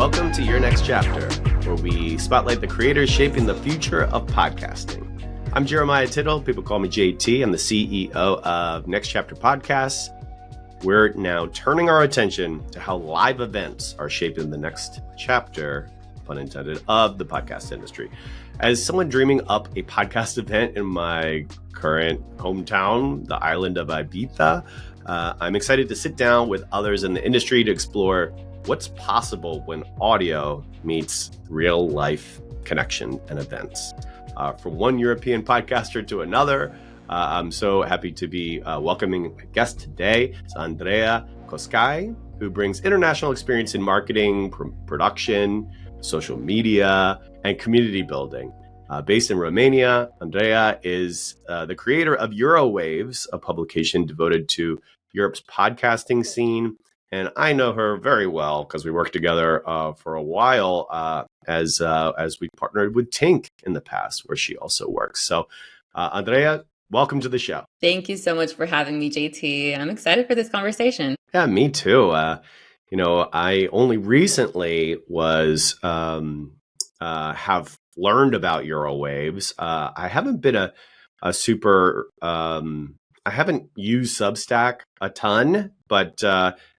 Welcome to Your Next Chapter, where we spotlight the creators shaping the future of podcasting. I'm Jeremiah Tittle. People call me JT. I'm the CEO of Next Chapter Podcasts. We're now turning our attention to how live events are shaping the next chapter, pun intended, of the podcast industry. As someone dreaming up a podcast event in my current hometown, the island of Ibiza, I'm excited to sit down with others in the industry to explore what's possible when audio meets real life connection and events. From one European podcaster to another, I'm so happy to be welcoming a guest today. It's Andreea Coscai, who brings international experience in marketing, production, social media, and community building. Based in Romania, Andreea is the creator of Eurowaves, a publication devoted to Europe's podcasting scene. And I know her very well because we worked together for a while as we partnered with Tink in the past, where she also works. So, Andreea, welcome to the show. Thank you so much for having me, JT. I'm excited for this conversation. Yeah, me too. I only recently was have learned about Eurowaves. I haven't been a super. I haven't used Substack a ton, but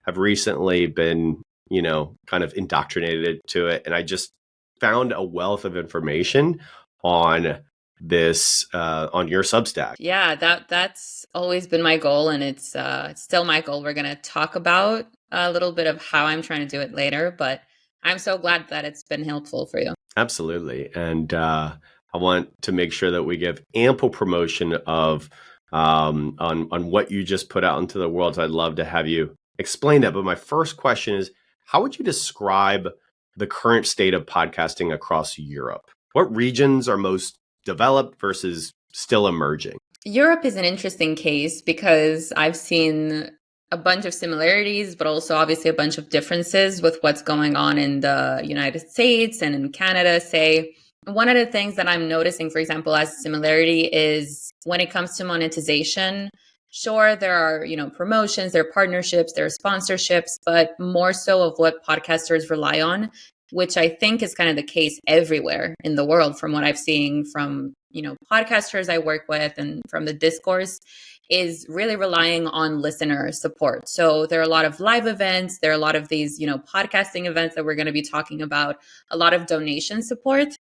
have recently been, kind of indoctrinated to it. And I just found a wealth of information on this, on your Substack. Yeah, that's always been my goal. And it's still my goal. We're going to talk about a little bit of how I'm trying to do it later, but I'm so glad that it's been helpful for you. Absolutely. And I want to make sure that we give ample promotion of on what you just put out into the world. So I'd love to have you explain that. But my first question is, how would you describe the current state of podcasting across Europe? What regions are most developed versus still emerging? Europe is an interesting case because I've seen a bunch of similarities, but also obviously a bunch of differences with what's going on in the United States and in Canada, say. One of the things that I'm noticing, for example, as a similarity is when it comes to monetization. Sure, there are, promotions, there are partnerships, there are sponsorships, but more so of what podcasters rely on, which I think is kind of the case everywhere in the world from what I've seen from, podcasters I work with and from the discourse, is really relying on listener support. So there are a lot of live events, there are a lot of these, podcasting events that we're going to be talking about, a lot of donation support.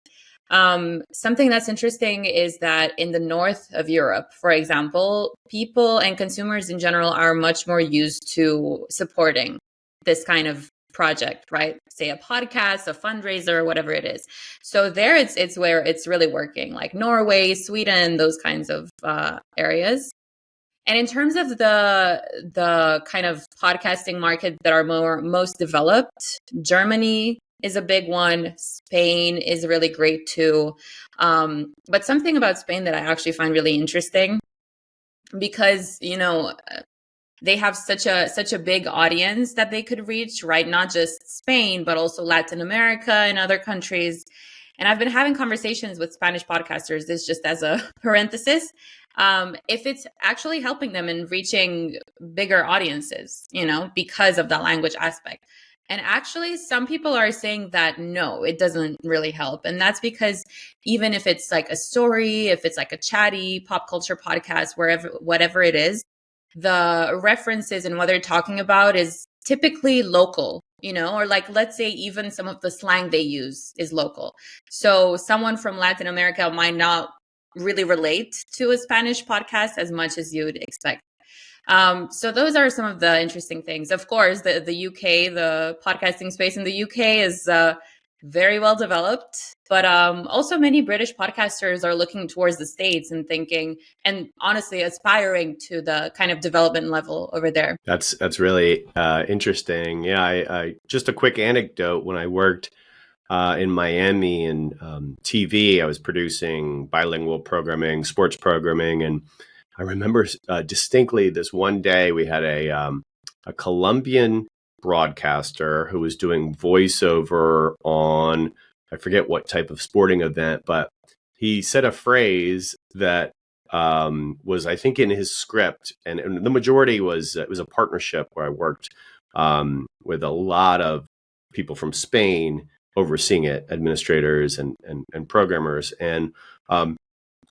Something that's interesting is that in the north of Europe, for example, people and consumers in general are much more used to supporting this kind of project, right? Say a podcast, a fundraiser, whatever it is. So there it's where it's really working, like Norway, Sweden, those kinds of areas. And in terms of the kind of podcasting market that are most developed, Germany is a big one. Spain is really great too. But something about Spain that I actually find really interesting, because, they have such a big audience that they could reach, right? Not just Spain, but also Latin America and other countries. And I've been having conversations with Spanish podcasters, this just as a parenthesis, if it's actually helping them in reaching bigger audiences, because of the language aspect. And actually, some people are saying that no, it doesn't really help. And that's because even if it's like a story, if it's like a chatty pop culture podcast, whatever it is, the references and what they're talking about is typically local, or like, let's say even some of the slang they use is local. So someone from Latin America might not really relate to a Spanish podcast as much as you would expect. So those are some of the interesting things. Of course, the UK, the podcasting space in the UK is very well developed, but also many British podcasters are looking towards the States and thinking, and honestly aspiring to the kind of development level over there. That's really interesting. Yeah, I just a quick anecdote. When I worked in Miami and TV, I was producing bilingual programming, sports programming, and I remember distinctly this one day we had a Colombian broadcaster who was doing voiceover on, I forget what type of sporting event, but he said a phrase that was, I think, in his script, and the majority was, it was a partnership where I worked with a lot of people from Spain overseeing it, administrators and programmers. And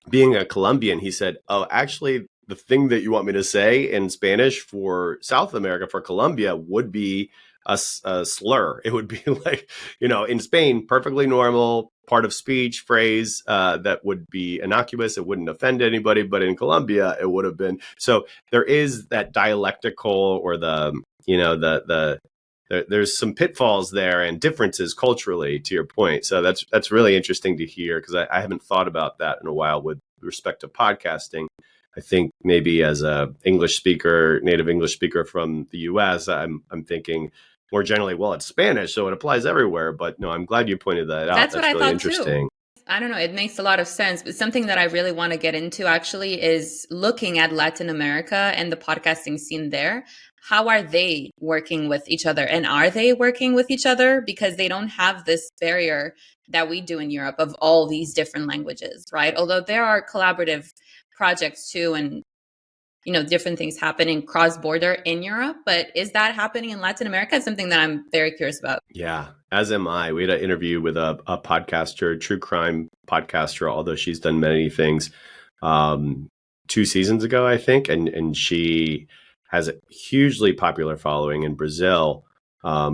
being a Colombian, he said, "Oh, actually, the thing that you want me to say in Spanish for South America, for Colombia, would be a slur. It would be like, in Spain, perfectly normal part of speech phrase that would be innocuous. It wouldn't offend anybody. But in Colombia, it would have been. So there is that dialectical or there's some pitfalls there and differences culturally, to your point. So that's really interesting to hear, because I haven't thought about that in a while with respect to podcasting. I think maybe as a native English speaker from the US, I'm thinking more generally, well, it's Spanish, so it applies everywhere. But no, I'm glad you pointed that out. That's what I really thought interesting. too. I don't know. It makes a lot of sense. But something that I really want to get into actually is looking at Latin America and the podcasting scene there. How are they working with each other? And are they working with each other? Because they don't have this barrier that we do in Europe of all these different languages, right? Although there are collaborative projects too, and different things happening cross-border in Europe. But is that happening in Latin America? It's something that I'm very curious about. Yeah, as am I. We had an interview with a podcaster, true crime podcaster, although she's done many things, 2 seasons ago, I think. And she has a hugely popular following in Brazil.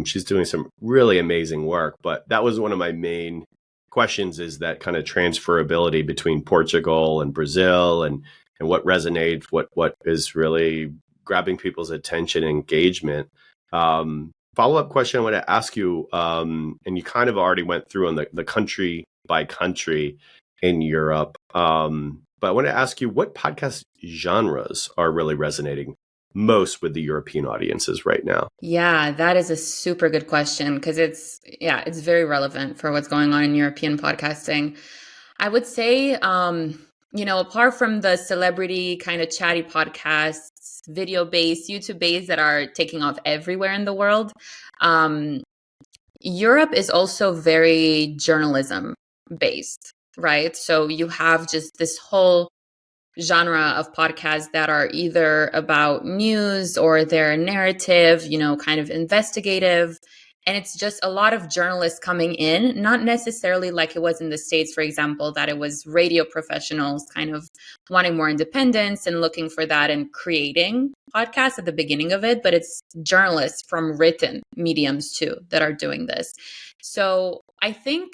She's doing some really amazing work. But that was one of my main questions, is that kind of transferability between Portugal and Brazil, and what resonates, what is really grabbing people's attention and engagement. Follow-up question I want to ask you, and you kind of already went through on the country by country in Europe, but I want to ask you, what podcast genres are really resonating most with the European audiences right now? Yeah, that is a super good question, because it's very relevant for what's going on in European podcasting. I would say, apart from the celebrity kind of chatty podcasts, video-based, YouTube-based that are taking off everywhere in the world, Europe is also very journalism-based, right? So you have just this whole genre of podcasts that are either about news or they're narrative, kind of investigative. And it's just a lot of journalists coming in, not necessarily like it was in the States, for example, that it was radio professionals kind of wanting more independence and looking for that and creating podcasts at the beginning of it. But it's journalists from written mediums too that are doing this. So I think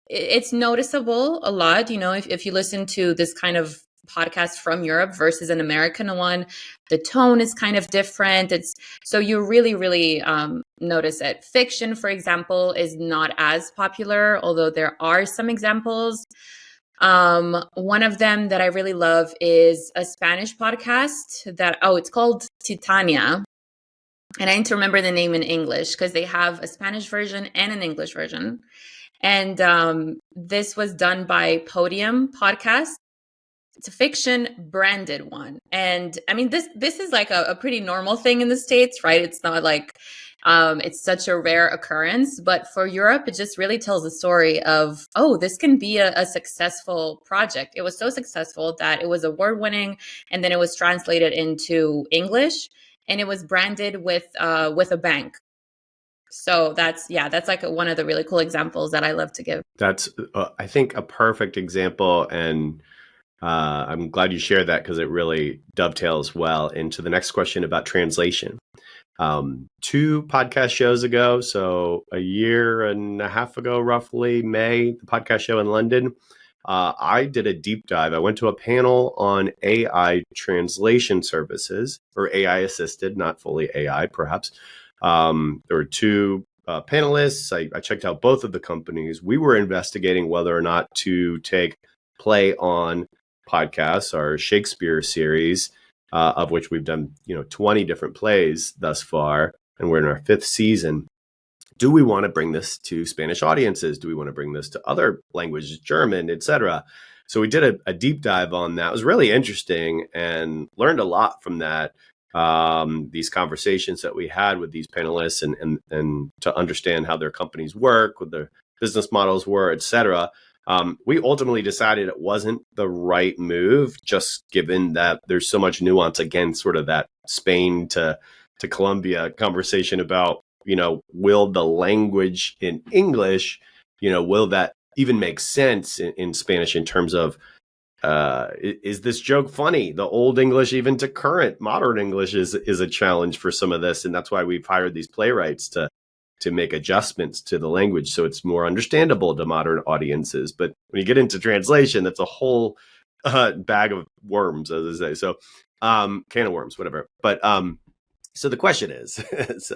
it's noticeable a lot, if you listen to this kind of podcast from Europe versus an American one, the tone is kind of different. So you really, really notice it. Fiction, for example, is not as popular, although there are some examples. One of them that I really love is a Spanish podcast it's called Titania. And I need to remember the name in English, because they have a Spanish version and an English version. And this was done by Podium Podcast. It's a fiction branded one. And I mean, this is like a pretty normal thing in the States, right? It's not like it's such a rare occurrence. But for Europe, it just really tells the story of, this can be a successful project. It was so successful that it was award-winning, and then it was translated into English, and it was branded with a bank. So that's like one of the really cool examples that I love to give. That's, I think, a perfect example. And I'm glad you shared that, because it really dovetails well into the next question about translation. 2 podcast shows ago, so a year and a half ago, roughly, May, the podcast show in London, I did a deep dive. I went to a panel on AI translation services, or AI assisted, not fully AI, perhaps. There were 2 panelists. I checked out both of the companies. We were investigating whether or not to take Play On podcasts, our Shakespeare series, of which we've done 20 different plays thus far, and we're in our 5th season. Do we want to bring this to Spanish audiences? Do we want to bring this to other languages, German, etc.? So we did a deep dive on that. It was really interesting, and learned a lot from that. These conversations that we had with these panelists, and to understand how their companies work, what their business models were, etc. We ultimately decided it wasn't the right move, just given that there's so much nuance, again, sort of that Spain to Colombia conversation about will the language in English, will that even make sense in Spanish in terms of, is this joke funny? The old English, even to current modern English, is a challenge for some of this. And that's why we've hired these playwrights to make adjustments to the language so it's more understandable to modern audiences. But when you get into translation, that's a whole bag of worms, as I say. So can of worms, whatever. But so the question is,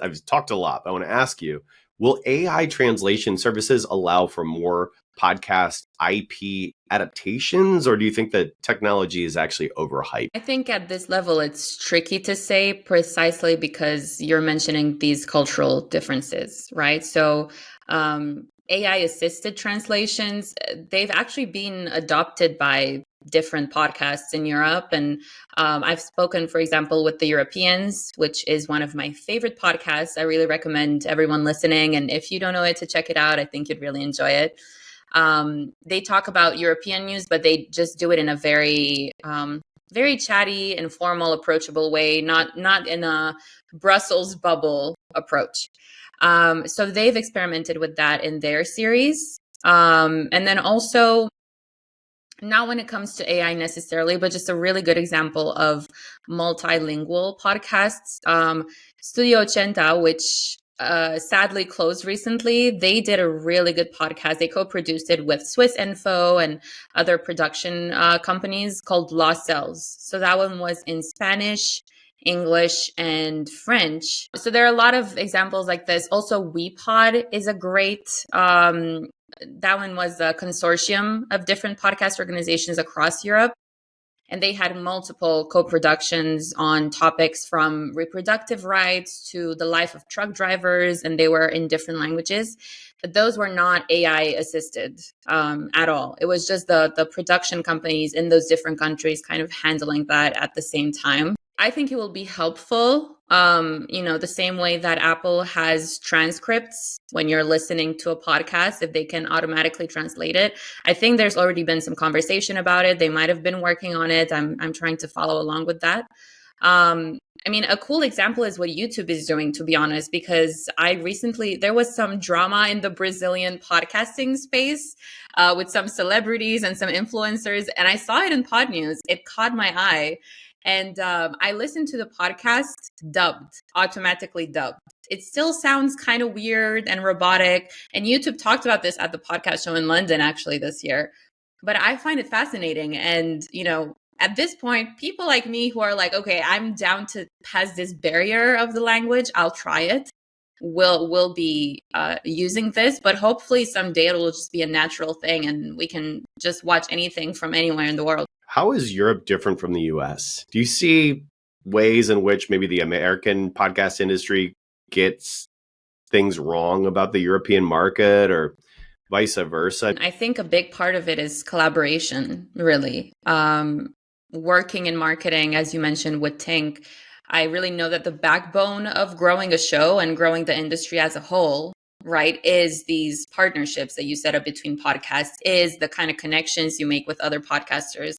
I've talked a lot, but I want to ask you, will AI translation services allow for more podcast IP adaptations, or do you think that technology is actually overhyped? I think at this level, it's tricky to say precisely because you're mentioning these cultural differences, right? So AI assisted translations, they've actually been adopted by different podcasts in Europe. And I've spoken, for example, with the Europeans, which is one of my favorite podcasts. I really recommend everyone listening. And if you don't know it, to check it out. I think you'd really enjoy it. They talk about European news, but they just do it in a very, very chatty, informal, approachable way, not in a Brussels bubble approach. So they've experimented with that in their series. And then also, not when it comes to AI necessarily, but just a really good example of multilingual podcasts. Studio Ochenta, which sadly closed recently, they did a really good podcast. They co-produced it with Swiss Info and other production companies called Lost Cells. So that one was in Spanish, English, and French. So there are a lot of examples like this. Also, WePod is a great that one was a consortium of different podcast organizations across Europe. And they had multiple co-productions on topics from reproductive rights to the life of truck drivers, and they were in different languages. But those were not AI assisted at all. It was just the production companies in those different countries kind of handling that at the same time. I think it will be helpful, the same way that Apple has transcripts when you're listening to a podcast, if they can automatically translate it. I think there's already been some conversation about it. They might have been working on it. I'm trying to follow along with that. A cool example is what YouTube is doing, to be honest, because there was some drama in the Brazilian podcasting space with some celebrities and some influencers, and I saw it in Pod News. It caught my eye. And I listened to the podcast automatically dubbed. It still sounds kind of weird and robotic. And YouTube talked about this at the podcast show in London, actually, this year. But I find it fascinating. And, at this point, people like me who are like, okay, I'm down to pass this barrier of the language, I'll try it, will be using this. But hopefully someday it will just be a natural thing and we can just watch anything from anywhere in the world. How is Europe different from the US? Do you see ways in which maybe the American podcast industry gets things wrong about the European market or vice versa? I think a big part of it is collaboration, really. Working in marketing, as you mentioned with Tink, I really know that the backbone of growing a show and growing the industry as a whole, right, is these partnerships that you set up between podcasts, is the kind of connections you make with other podcasters.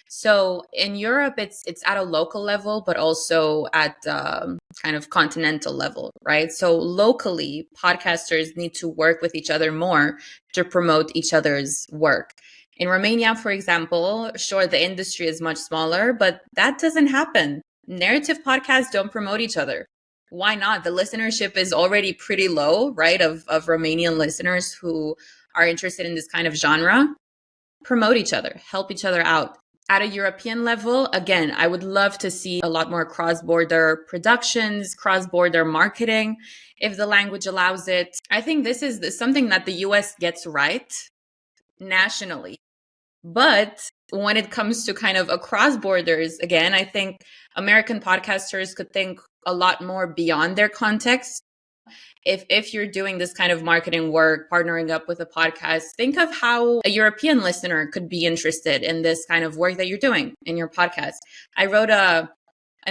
So in Europe, it's at a local level, but also at kind of continental level, right? So locally, podcasters need to work with each other more to promote each other's work. In Romania, for example, sure, the industry is much smaller, but that doesn't happen. Narrative podcasts don't promote each other. Why not? The listenership is already pretty low, right, of Romanian listeners who are interested in this kind of genre. Promote each other, help each other out. At a European level, again, I would love to see a lot more cross-border productions, cross-border marketing, if the language allows it. I think this is something that the US gets right nationally. But when it comes to kind of across borders, again, I think American podcasters could think a lot more beyond their context. If you're doing this kind of marketing work, partnering up with a podcast, think of how a European listener could be interested in this kind of work that you're doing in your podcast. I wrote an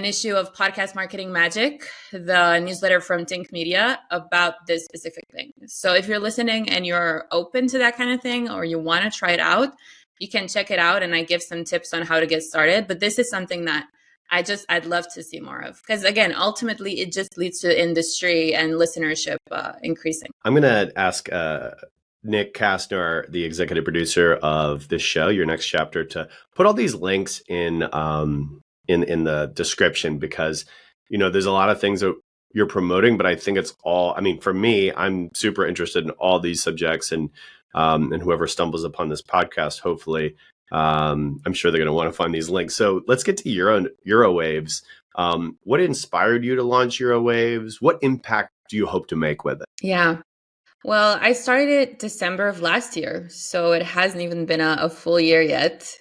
issue of Podcast Marketing Magic, the newsletter from Tink Media, about this specific thing. So if you're listening and you're open to that kind of thing, or you want to try it out, you can check it out, and I give some tips on how to get started. But this is something that I'd love to see more of, because again, ultimately it just leads to industry and listenership increasing. I'm going to ask Nick Kastner, the executive producer of this show, Your Next Chapter, to put all these links in the description, because there's a lot of things that you're promoting, but I think it's all. I mean, for me, I'm super interested in all these subjects, and whoever stumbles upon this podcast, hopefully, I'm sure they're going to want to find these links. So let's get to Eurowaves. What inspired you to launch Eurowaves? What impact do you hope to make with it? Yeah. Well, I started it December of last year, so it hasn't even been a full year yet.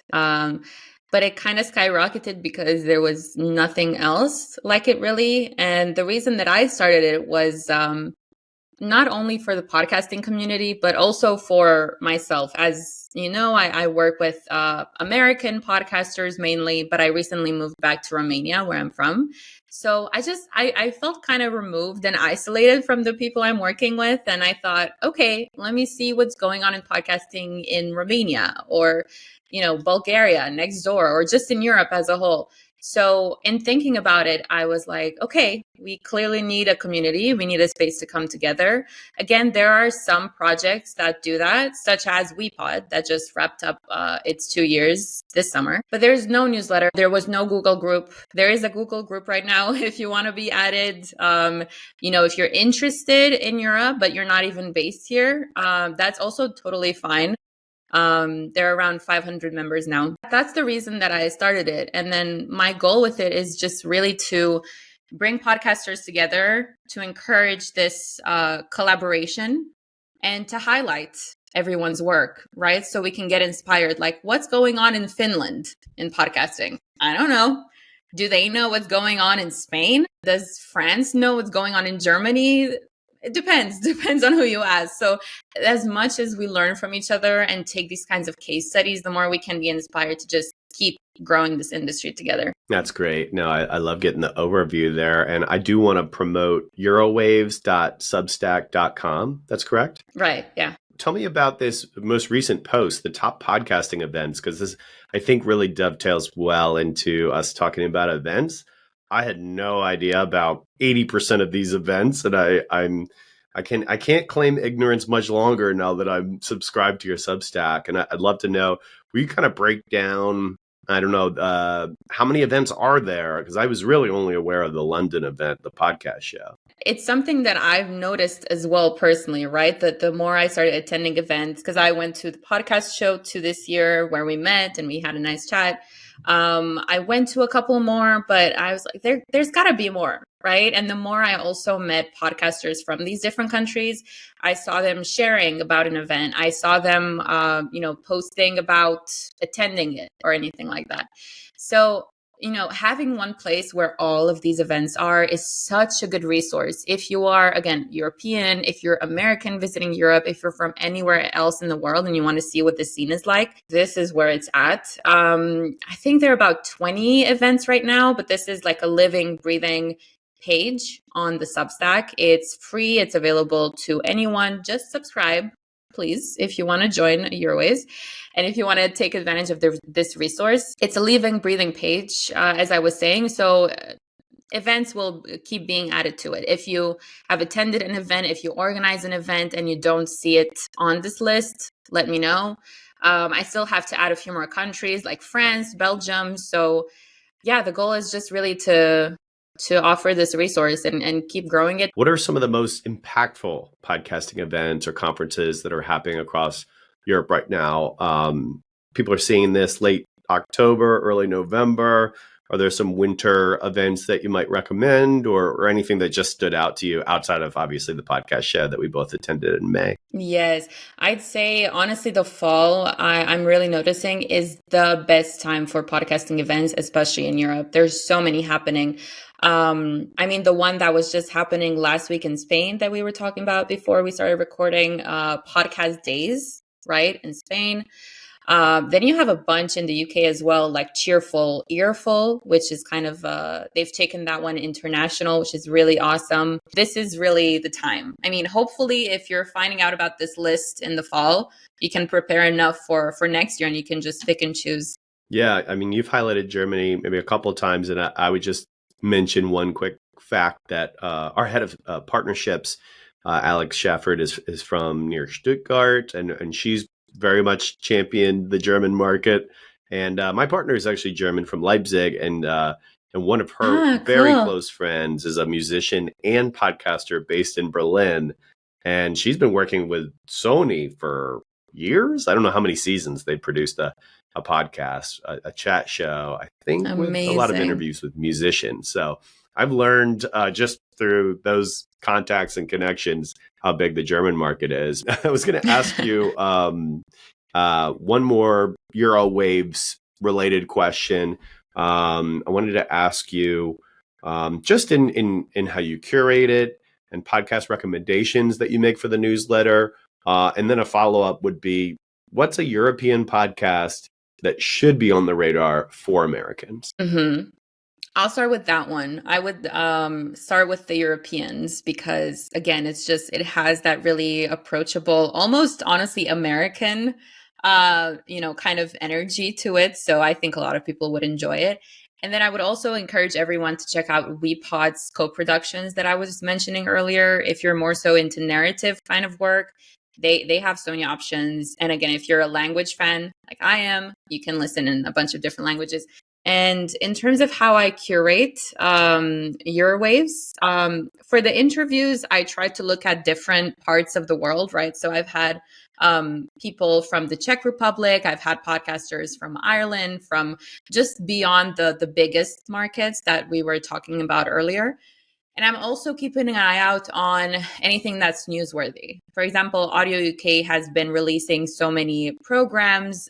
But it kind of skyrocketed because there was nothing else like it, really. And the reason that I started it was not only for the podcasting community, but also for myself. As you know, I work with American podcasters mainly, but I recently moved back to Romania, where I'm from. So I felt kind of removed and isolated from the people I'm working with. And I thought, okay, let me see what's going on in podcasting in Romania or, Bulgaria next door, or just in Europe as a whole. So in thinking about it, I was like, okay, we clearly need a community. We need a space to come together. Again, there are some projects that do that, such as WePod, that just wrapped up its 2 years this summer. But there's no newsletter. There was no Google group. There is a Google group right now if you want to be added. If you're interested in Europe, but you're not even based here, that's also totally fine. There are around 500 members now. That's the reason that I started it. And then my goal with it is just really to bring podcasters together, to encourage this collaboration, and to highlight everyone's work, right? So we can get inspired. Like, what's going on in Finland in podcasting? I don't know. Do they know what's going on in Spain? Does France know what's going on in Germany? It depends on who you ask. So as much as we learn from each other and take these kinds of case studies, the more we can be inspired to just keep growing this industry together. That's great. No, I love getting the overview there. And I do want to promote eurowaves.substack.com. That's correct? Right. Yeah. Tell me about this most recent post, the top podcasting events, because this, I think, really dovetails well into us talking about events. I had no idea about 80% of these events, and I can't claim ignorance much longer now that I'm subscribed to your Substack. And I'd love to know, will you kind of break down, I don't know, how many events are there? Because I was really only aware of the London event, the podcast show. It's something that I've noticed as well personally, right? That the more I started attending events, because I went to the podcast show to this year where we met and we had a nice chat. I went to a couple more, but I was like, there's got to be more, right? And the more I also met podcasters from these different countries, I saw them sharing about an event. I saw them, posting about attending it or anything like that. So, having one place where all of these events are is such a good resource. If you are, again, European, if you're American visiting Europe, if you're from anywhere else in the world and you want to see what the scene is like, this is where it's at. I think there are about 20 events right now, but this is like a living, breathing page on the Substack. It's free. It's available to anyone. Just subscribe, please, if you want to join Eurowaves. And if you want to take advantage of this resource, it's a living, breathing page, as I was saying. So events will keep being added to it. If you have attended an event, if you organize an event and you don't see it on this list, let me know. I still have to add a few more countries like France, Belgium. So yeah, the goal is just really to offer this resource and keep growing it. What are some of the most impactful podcasting events or conferences that are happening across Europe right now? People are seeing this late October, early November. Are there some winter events that you might recommend, or anything that just stood out to you outside of obviously the podcast show that we both attended in May? Yes, I'd say honestly, the fall I'm really noticing is the best time for podcasting events, especially in Europe. There's so many happening. The one that was just happening last week in Spain that we were talking about before we started recording, podcast days, right, in Spain. Then you have a bunch in the UK as well, like Cheerful Earful, which is kind of, they've taken that one international, which is really awesome. This is really the time. Hopefully if you're finding out about this list in the fall, you can prepare enough for next year and you can just pick and choose. Yeah, I mean, you've highlighted Germany maybe a couple of times, and I would just mention one quick fact that our head of partnerships, Alex Schaffert, is from near Stuttgart, and she's very much championed the German market. And my partner is actually German from Leipzig, and one of her Ah, very cool. close friends is a musician and podcaster based in Berlin, and she's been working with Sony for years. I don't know how many seasons they produced a podcast, a chat show, I think, with a lot of Amazing. interviews with musicians. So I've learned just through those contacts and connections how big the German market is. I was going to ask you one more Eurowaves related question. I wanted to ask you just in how you curate it and podcast recommendations that you make for the newsletter. And then a follow up would be, what's a European podcast that should be on the radar for Americans? Mm-hmm. I'll start with that one. I would start with the Europeans because, again, it has that really approachable, almost honestly American, kind of energy to it. So I think a lot of people would enjoy it. And then I would also encourage everyone to check out WePod's co-productions that I was mentioning earlier. If you're more so into narrative kind of work, they have so many options. And again, if you're a language fan like I am, you can listen in a bunch of different languages. And in terms of how I curate Eurowaves, for the interviews, I try to look at different parts of the world, right? So I've had people from the Czech Republic, I've had podcasters from Ireland, from just beyond the biggest markets that we were talking about earlier. And I'm also keeping an eye out on anything that's newsworthy. For example, Audio UK has been releasing so many programs,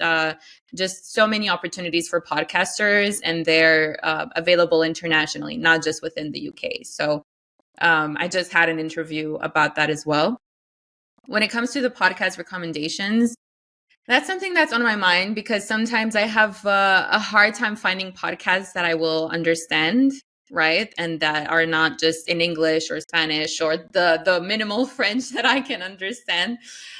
just so many opportunities for podcasters, and they're available internationally, not just within the UK. So I just had an interview about that as well. When it comes to the podcast recommendations, that's something that's on my mind because sometimes I have a hard time finding podcasts that I will understand, right? And that are not just in English or Spanish or the minimal French that I can understand.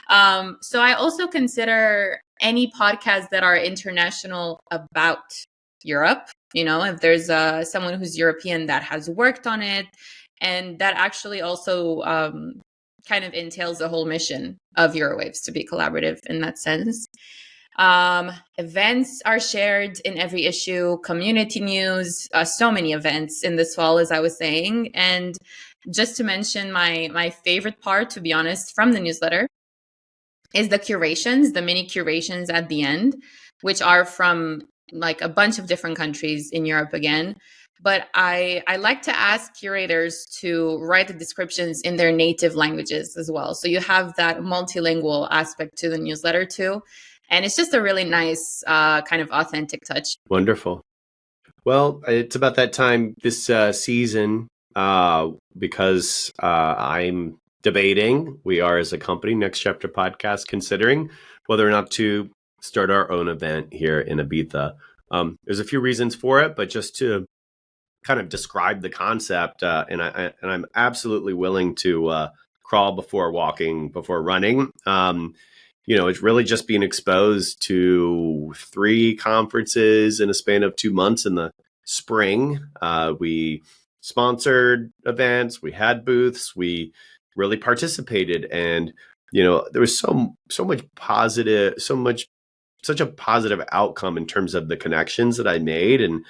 So I also consider any podcasts that are international about Europe. If there's someone who's European that has worked on it, and that actually also kind of entails the whole mission of Eurowaves to be collaborative in that sense. Events are shared in every issue, community news, so many events in this fall, as I was saying. And just to mention my favorite part, to be honest, from the newsletter is the curations, the mini curations at the end, which are from like a bunch of different countries in Europe again. But I like to ask curators to write the descriptions in their native languages as well. So you have that multilingual aspect to the newsletter too. And it's just a really nice kind of authentic touch. Wonderful. Well, it's about that time this season because I'm debating, we are as a company, Next Chapter Podcast, considering whether or not to start our own event here in Ibiza. There's a few reasons for it, but just to kind of describe the concept, and I'm absolutely willing to crawl before walking, before running. It's really just being exposed to 3 conferences in a span of 2 months in the spring. We sponsored events, we had booths, we really participated, and there was so much positive, such a positive outcome in terms of the connections that I made, and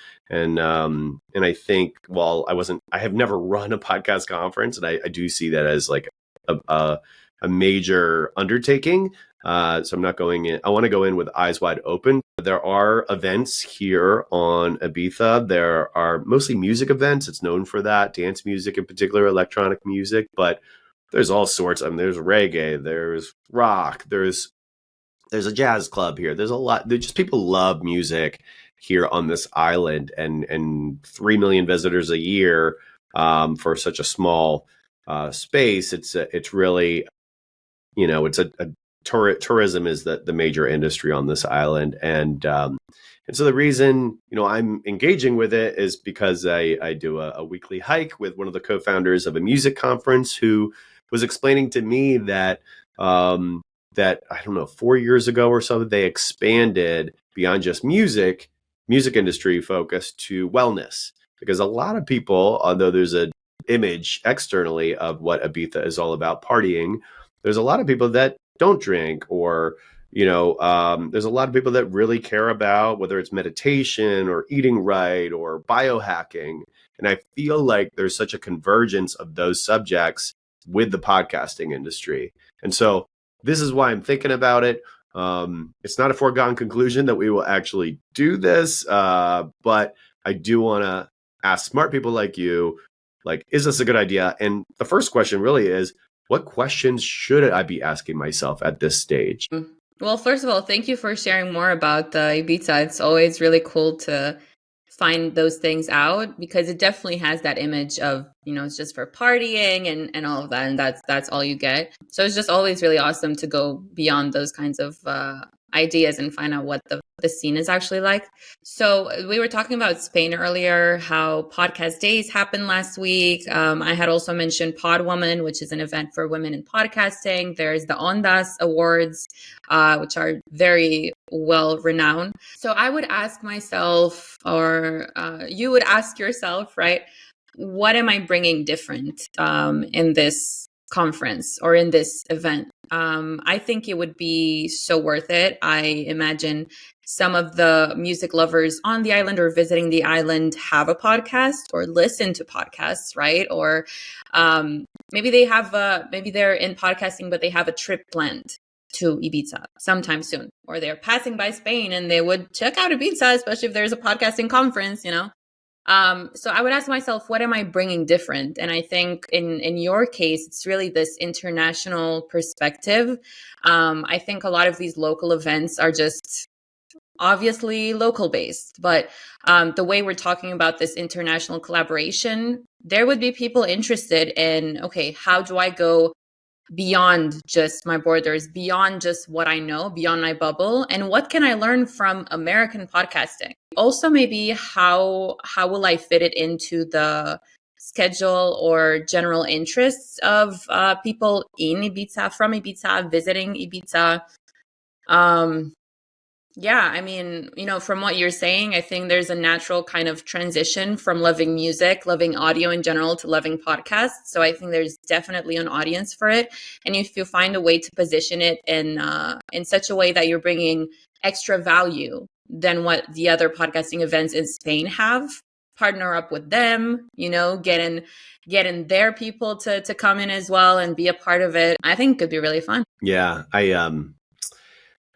I think while I have never run a podcast conference, and I do see that as like a major undertaking. So I'm not going in. I want to go in with eyes wide open. There are events here on Ibiza. There are mostly music events. It's known for that, dance music in particular, electronic music, but there's all sorts. I mean, there's reggae, there's rock, there's a jazz club here. There's a lot. There's just people love music here on this island, and 3 million visitors a year for such a small space. It's really, it's a tourism is the major industry on this island, and so the reason I'm engaging with it is because I do a weekly hike with one of the co-founders of a music conference who was explaining to me that that I don't know 4 years ago or so they expanded beyond just music music industry focus to wellness, because a lot of people, although there's an image externally of what Ibiza is all about, partying, there's a lot of people that don't drink, or there's a lot of people that really care about whether it's meditation or eating right or biohacking. And I feel like there's such a convergence of those subjects with the podcasting industry. And so this is why I'm thinking about it. It's not a foregone conclusion that we will actually do this, but I do want to ask smart people like you, like, is this a good idea? And the first question really is, what questions should I be asking myself at this stage? Well, first of all, thank you for sharing more about the Ibiza. It's always really cool to find those things out, because it definitely has that image of, it's just for partying and all of that. And that's all you get. So it's just always really awesome to go beyond those kinds of ideas and find out what the scene is actually like. So we were talking about Spain earlier, how podcast days happened last week. I had also mentioned Podwoman, which is an event for women in podcasting. There's the Ondas Awards, which are very well renowned. So I would ask myself, or you would ask yourself, right? What am I bringing different in this conference or in this event? I think it would be so worth it. I imagine some of the music lovers on the island or visiting the island have a podcast or listen to podcasts, right? Or maybe maybe they're in podcasting, but they have a trip planned to Ibiza sometime soon, or they're passing by Spain and they would check out Ibiza, especially if there's a podcasting conference, So I would ask myself, what am I bringing different? And I think in your case, it's really this international perspective. I think a lot of these local events are just obviously local based, but the way we're talking about this international collaboration, there would be people interested in, okay, how do I go beyond just my borders, beyond just what I know, beyond my bubble, and what can I learn from American podcasting? Also, maybe how will I fit it into the schedule or general interests of people in Ibiza, from Ibiza, visiting Ibiza. Yeah, I mean, from what you're saying, I think there's a natural kind of transition from loving music, loving audio in general, to loving podcasts. So I think there's definitely an audience for it. And if you find a way to position it in such a way that you're bringing extra value than what the other podcasting events in Spain have, partner up with them, getting their people to come in as well and be a part of it, I think could be really fun. Yeah,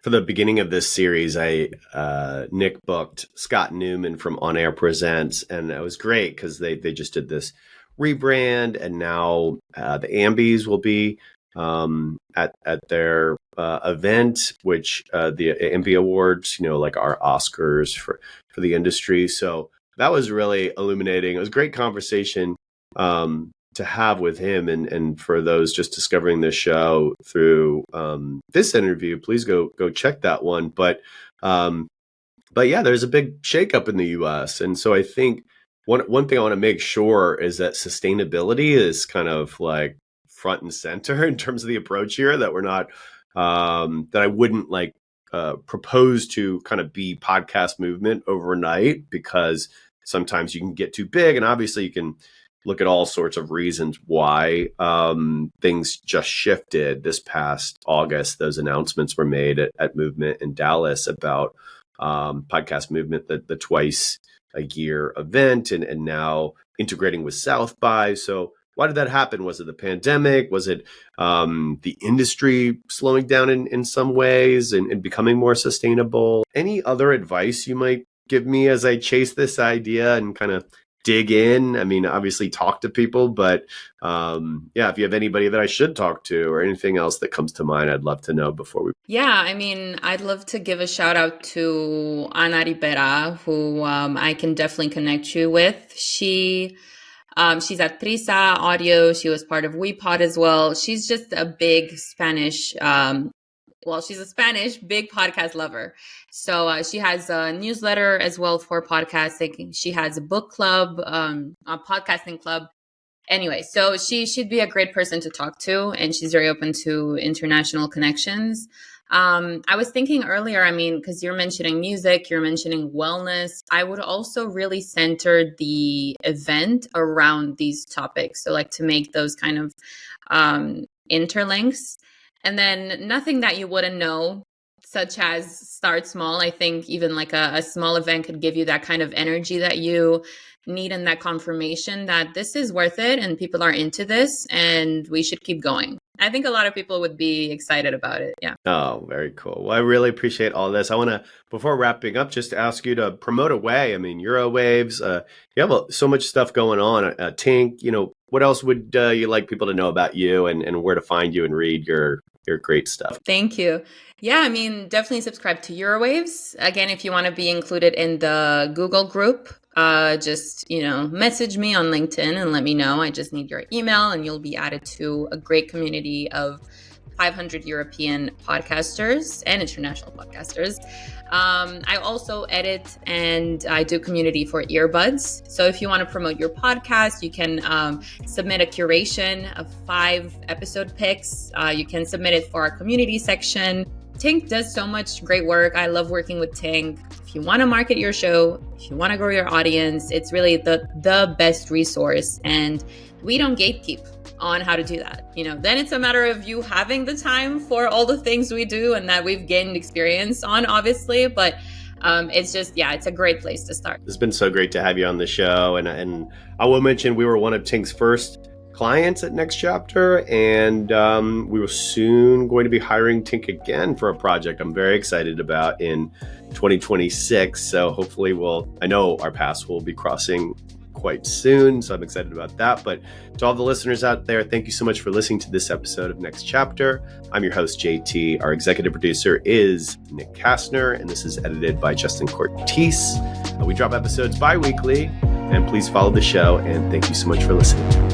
for the beginning of this series, Nick booked Scott Newman from On Air Presents, and it was great because they just did this rebrand, and now the Ambies will be at their event, which the Ambie Awards, like our Oscars for the industry. So that was really illuminating. It was a great conversation to have with him, and for those just discovering this show through this interview, please go check that one. But yeah, there's a big shakeup in the U.S., and so I think one thing I want to make sure is that sustainability is kind of like front and center in terms of the approach here. That we're not that I wouldn't like propose to kind of be podcast movement overnight, because sometimes you can get too big, and obviously you can look at all sorts of reasons why things just shifted this past August. Those announcements were made at Movement in Dallas about Podcast Movement, the twice a year event, and now integrating with South by. So why did that happen? Was it the pandemic? Was it the industry slowing down in some ways and becoming more sustainable? Any other advice you might give me as I chase this idea and kind of dig in? I mean, obviously talk to people, but if you have anybody that I should talk to or anything else that comes to mind, I'd love to know before we. Yeah, I mean, I'd love to give a shout out to Ana Ribera, who I can definitely connect you with. She's at Prisa Audio. She was part of WePod as well. She's just a big Spanish she's a Spanish big podcast lover. So she has a newsletter as well for podcasting. She has a book club, a podcasting club. Anyway, so she'd be a great person to talk to, and she's very open to international connections. I was thinking earlier, I mean, because you're mentioning music, you're mentioning wellness, I would also really center the event around these topics. So, like to make those kind of interlinks. And then nothing that you wouldn't know, such as start small. I think even like a small event could give you that kind of energy that you need and that confirmation that this is worth it and people are into this and we should keep going. I think a lot of people would be excited about it. Yeah. Oh, very cool. Well, I really appreciate all this. I want to, before wrapping up, just to ask you to promote away. I mean, Eurowaves, you have so much stuff going on. Tink, what else would you like people to know about you and where to find you and read your great stuff? Thank you. Yeah, I mean, definitely subscribe to Eurowaves. Again, if you want to be included in the Google group, just, message me on LinkedIn and let me know. I just need your email and you'll be added to a great community of 500 European podcasters and international podcasters. I also edit and I do community for EarBuds. So if you want to promote your podcast, you can submit a curation of 5 episode picks. You can submit it for our community section. Tink does so much great work. I love working with Tink. If you want to market your show, if you want to grow your audience, it's really the best resource. And we don't gatekeep on how to do that. Then it's a matter of you having the time for all the things we do and that we've gained experience on, obviously. But it's just, it's a great place to start. It's been so great to have you on the show. And I will mention we were one of Tink's first clients at Next Chapter, and we were soon going to be hiring Tink again for a project I'm very excited about in 2026. So hopefully I know our paths will be crossing quite soon. So I'm excited about that. But to all the listeners out there, thank you so much for listening to this episode of Next Chapter. I'm your host, JT. Our executive producer is Nick Kastner, and this is edited by Justin Cortese. We drop episodes bi-weekly, and please follow the show. And thank you so much for listening.